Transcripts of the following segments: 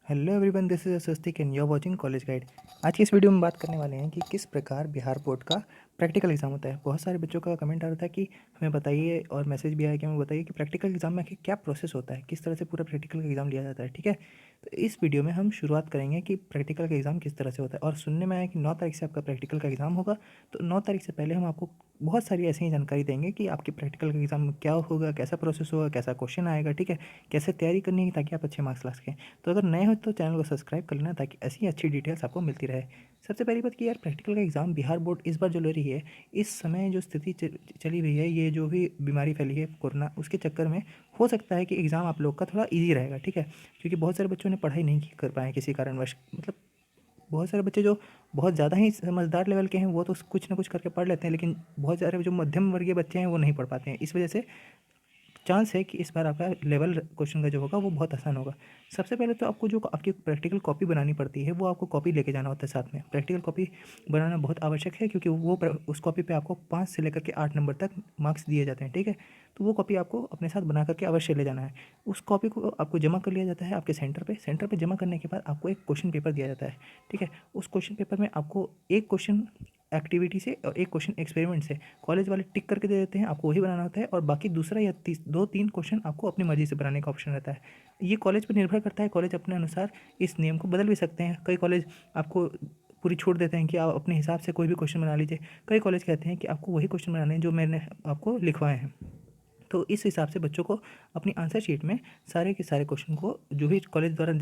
Hello everyone, this is Swastik and you are watching college guide. आज की इस video में बात करने वाले हैं कि किस प्रकार बिहार बोर्ड का प्रैक्टिकल एग्जाम होता है। बहुत सारे बच्चों का कमेंट आ रहा था कि हमें बताइए, और मैसेज भी आया कि हमें बताइए कि प्रैक्टिकल एग्जाम में आखिर क्या प्रोसेस होता है, किस तरह से पूरा प्रैक्टिकल का एग्जाम लिया जाता है। ठीक है, तो इस वीडियो में हम शुरुआत करेंगे कि प्रैक्टिकल का एग्ज़ाम किस तरह से होता है। और सुनने में आया कि 9 तारीख से आपका प्रैक्टिकल का एग्ज़ाम होगा, तो 9 तारीख से पहले हम आपको बहुत सारी ऐसी ही जानकारी देंगे कि आपके प्रैक्टिकल का एग्ज़ाम में क्या होगा, कैसा प्रोसेस होगा, कैसा क्वेश्चन आएगा। ठीक है, कैसे तैयारी करनी है ताकि आप अच्छे मार्क्स ला सकें। तो अगर नए हो तो चैनल को सब्सक्राइब कर लेना ताकि ऐसी अच्छी डिटेल्स आपको मिलती रहे। सबसे पहली बात कि यार, प्रैक्टिकल का एग्ज़ाम बिहार बोर्ड इस बार जो ले रही है, इस समय जो स्थिति चली हुई है, ये जो भी बीमारी फैली है कोरोना, उसके चक्कर में हो सकता है कि एग्ज़ाम आप लोग का थोड़ा ईजी रहेगा। ठीक है, क्योंकि बहुत सारे बच्चों ने पढ़ाई नहीं कर पाए किसी कारणवश। मतलब बहुत सारे बच्चे जो बहुत ज़्यादा ही समझदार लेवल के हैं वो तो कुछ ना कुछ करके पढ़ लेते हैं, लेकिन बहुत सारे जो मध्यम वर्गीय बच्चे हैं वो नहीं पढ़ पाते हैं। इस वजह से चांस है कि इस बार आपका लेवल क्वेश्चन का जो होगा वो बहुत आसान होगा। सबसे पहले तो आपको जो आपकी प्रैक्टिकल कॉपी बनानी पड़ती है, वो आपको कॉपी लेके जाना होता है साथ में। प्रैक्टिकल कॉपी बनाना बहुत आवश्यक है, क्योंकि उस कॉपी पे आपको 5 से लेकर के 8 नंबर तक मार्क्स दिए जाते हैं। ठीक है, तो वो कॉपी आपको अपने साथ बना करके अवश्य ले जाना है। उस कॉपी को आपको जमा कर लिया जाता है आपके सेंटर पे जमा करने के बाद आपको एक क्वेश्चन पेपर दिया जाता है। ठीक है, उस क्वेश्चन पेपर में आपको एक क्वेश्चन एक्टिविटी से और एक क्वेश्चन एक्सपेरिमेंट से कॉलेज वाले टिक करके दे देते हैं, आपको वही बनाना होता है। और बाकी दूसरा या 2-3 क्वेश्चन आपको अपनी मर्ज़ी से बनाने का ऑप्शन रहता है। ये कॉलेज पर निर्भर करता है, कॉलेज अपने अनुसार इस नियम को बदल भी सकते हैं। कई कॉलेज आपको पूरी छूट देते हैं कि आप अपने हिसाब से कोई भी क्वेश्चन बना लीजिए। कई कॉलेज कहते हैं कि आपको वही क्वेश्चन बनाने हैं जो मैंने आपको लिखवाए हैं। तो इस हिसाब से बच्चों को अपनी आंसर शीट में सारे के सारे क्वेश्चन को जो भी कॉलेज द्वारा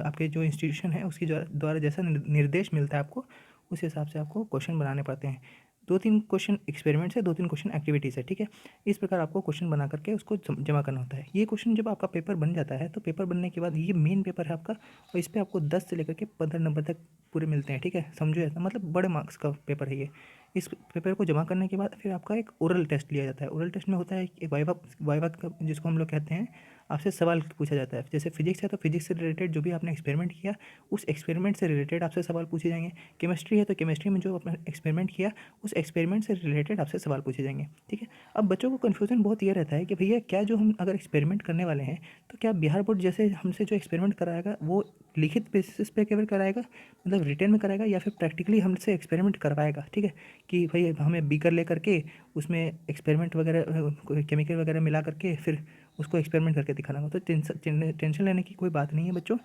आपके जो इंस्टीट्यूशन है उसकी द्वारा जैसा निर्देश मिलता है आपको, उस हिसाब से आपको क्वेश्चन बनाने पड़ते हैं। 2-3 क्वेश्चन एक्सपेरिमेंट से, 2-3 क्वेश्चन एक्टिविटी से। ठीक है, इस प्रकार आपको क्वेश्चन बना करके उसको जमा करना होता है। ये क्वेश्चन जब आपका पेपर बन जाता है, तो पेपर बनने के बाद ये मेन पेपर है आपका, और इस पर आपको 10 से लेकर के 15 नंबर तक पूरे मिलते हैं। ठीक है, समझो ऐसा, मतलब बड़े मार्क्स का पेपर है ये। इस पेपर को जमा करने के बाद फिर आपका एक ओरल टेस्ट लिया जाता है। ओरल टेस्ट में होता है कि वाइवा वाइवा का, जिसको हम लोग कहते हैं, आपसे सवाल पूछा जाता है। जैसे फिजिक्स है तो फिजिक्स से रिलेटेड जो भी आपने एक्सपेरिमेंट किया, उस एक्सपेरिमेंट से रिलेटेड आपसे सवाल पूछे जाएंगे। केमिस्ट्री है तो केमिस्ट्री में जो आपने एक्सपेरिमेंट किया, उस एक्सपेरिमेंट से रिलेटेड आपसे सवाल पूछे जाएंगे। ठीक है, अब बच्चों को कन्फ्यूजन बहुत ये रहता है कि भैया, क्या जो हम अगर एक्सपेरिमेंट करने वाले हैं, तो क्या बिहार बोर्ड जैसे हमसे जो एक्सपेरिमेंट कराएगा वो लिखित बेसिस पे केवल कराएगा, मतलब रिटर्न में कराएगा, या फिर प्रैक्टिकली हमसे एक्सपेरिमेंट करवाएगा। ठीक है, कि भाई हमें बीकर ले करके उसमें एक्सपेरिमेंट वगैरह, केमिकल वगैरह मिला करके फिर उसको एक्सपेरिमेंट करके दिखाना हो। तो टेंशन लेने की कोई बात नहीं है बच्चों,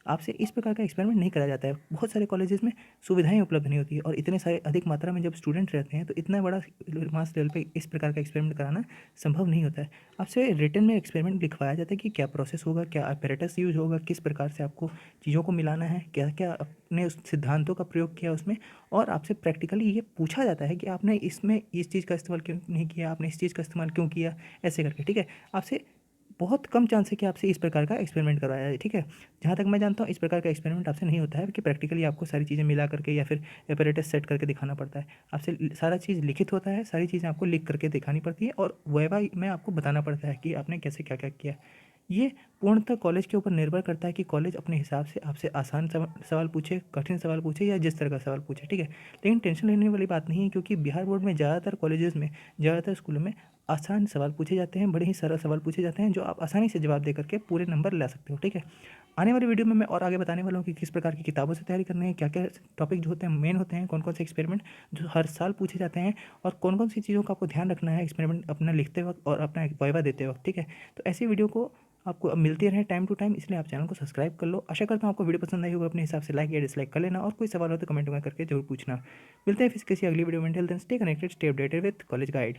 आपसे इस प्रकार का एक्सपेरिमेंट नहीं कराया जाता है। बहुत सारे कॉलेजेस में सुविधाएं उपलब्ध नहीं होती है, और इतने सारे अधिक मात्रा में जब स्टूडेंट रहते हैं तो इतना बड़ा मास लेवल पे इस प्रकार का एक्सपेरिमेंट कराना संभव नहीं होता है। आपसे रिटन में एक्सपेरिमेंट लिखवाया जाता है कि क्या प्रोसेस होगा, क्या अपैरेटस यूज होगा, किस प्रकार से आपको चीज़ों को मिलाना है, क्या क्या अपने उस सिद्धांतों का प्रयोग किया उसमें। और आपसे प्रैक्टिकली ये पूछा जाता है कि आपने इसमें इस चीज़ का इस्तेमाल क्यों नहीं किया, आपने इस चीज़ का इस्तेमाल क्यों किया, ऐसे करके। ठीक है, आपसे बहुत कम चांस है कि आपसे इस प्रकार का एक्सपेरिमेंट करवाया जाए। ठीक है, जहाँ तक मैं जानता हूँ इस प्रकार का एक्सपेरिमेंट आपसे नहीं होता है, कि प्रैक्टिकली आपको सारी चीज़ें मिला करके या फिर एपरेटस सेट करके दिखाना पड़ता है। आपसे सारा चीज़ लिखित होता है, सारी चीज़ें आपको लिख करके दिखानी पड़ती है, और वाइवा में आपको बताना पड़ता है कि आपने कैसे क्या क्या किया। ये पूर्णतः कॉलेज के ऊपर निर्भर करता है कि कॉलेज अपने हिसाब से आपसे आसान सवाल पूछे, कठिन सवाल पूछे, या जिस तरह का सवाल पूछे। ठीक है, लेकिन टेंशन लेने वाली बात नहीं है, क्योंकि बिहार बोर्ड में ज़्यादातर कॉलेजेस में, ज़्यादातर स्कूलों में आसान सवाल पूछे जाते हैं, बड़े ही सरल सवाल पूछे जाते हैं, जो आप आसानी से जवाब दे करके पूरे नंबर ला सकते हो। ठीक है, आने वाली वीडियो में मैं और आगे बताने वाला हूँ कि किस प्रकार की किताबों से तैयारी करनी है, क्या क्या टॉपिक जो होते हैं मेन होते हैं, कौन कौन से एक्सपेरिमेंट जो हर साल पूछे जाते हैं, और कौन कौन सी चीज़ों का आपको ध्यान रखना है एक्सपेरिमेंट अपना लिखते वक्त और अपना वाइवा देते वक्त। ठीक है, तो ऐसी वीडियो को आपको अब मिलती रहे टाइम टू टाइम, इसलिए आप चैनल को सब्सक्राइब कर लो। आशा करता हूँ आपको वीडियो पसंद आई होगा। अपने हिसाब से लाइक या डिसलाइक कर लेना, और कोई सवाल हो तो कमेंट में करके जरूर पूछना। मिलते हैं फिर किसी अगली वीडियो में। Till then stay connected, stay updated with college guide.